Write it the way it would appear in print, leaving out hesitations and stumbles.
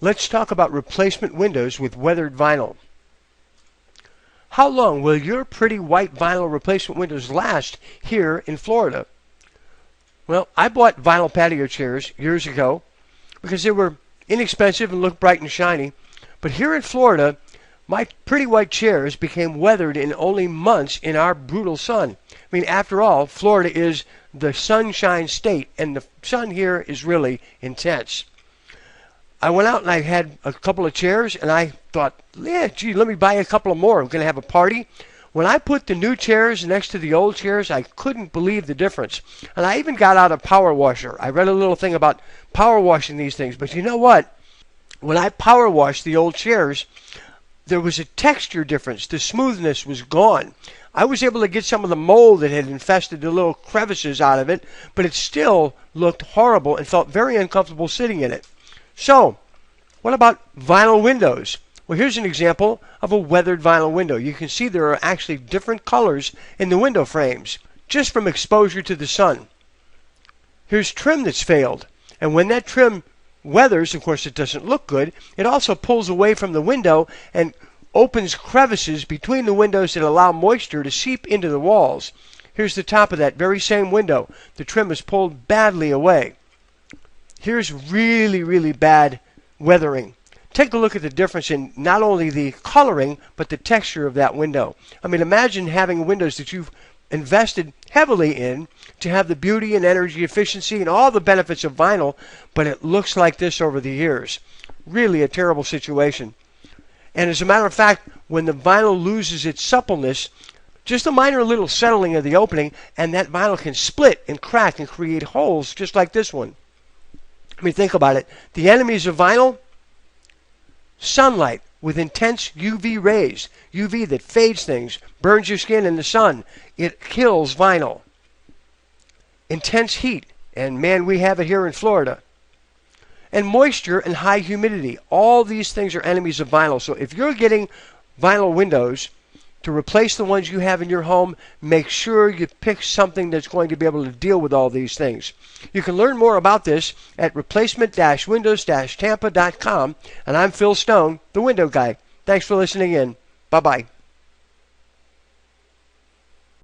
Let's talk about replacement windows with weathered vinyl. How long will your pretty white vinyl replacement windows last here in Florida? Well, I bought vinyl patio chairs years ago because they were inexpensive and looked bright and shiny. But here in Florida, my pretty white chairs became weathered in only months in our brutal sun. I mean, after all, Florida is the sunshine state, and the sun here is really intense. I went out and I had a couple of chairs, and I thought, yeah, gee, let me buy a couple of more. I'm going to have a party. When I put the new chairs next to the old chairs, I couldn't believe the difference. And I even got out a power washer. I read a little thing about power washing these things. But you know what? When I power washed the old chairs, there was a texture difference. The smoothness was gone. I was able to get some of the mold that had infested the little crevices out of it, but it still looked horrible and felt very uncomfortable sitting in it. So, what about vinyl windows? Well, here's an example of a weathered vinyl window. You can see there are actually different colors in the window frames, just from exposure to the sun. Here's trim that's failed. And when that trim weathers, of course it doesn't look good, it also pulls away from the window and opens crevices between the windows that allow moisture to seep into the walls. Here's the top of that very same window. The trim is pulled badly away. Here's really, really bad weathering. Take a look at the difference in not only the coloring, but the texture of that window. I mean, imagine having windows that you've invested heavily in to have the beauty and energy efficiency and all the benefits of vinyl, but it looks like this over the years. Really a terrible situation. And as a matter of fact, when the vinyl loses its suppleness, just a minor little settling of the opening, and that vinyl can split and crack and create holes just like this one. I mean, think about it. The enemies of vinyl: sunlight with intense UV rays. UV that fades things, burns your skin in the sun. It kills vinyl. Intense heat, and man, we have it here in Florida. And moisture and high humidity. All these things are enemies of vinyl. So if you're getting vinyl windows to replace the ones you have in your home, make sure you pick something that's going to be able to deal with all these things. You can learn more about this at replacement-windows-tampa.com. And I'm Phil Stone, the Window Guy. Thanks for listening in. Bye-bye.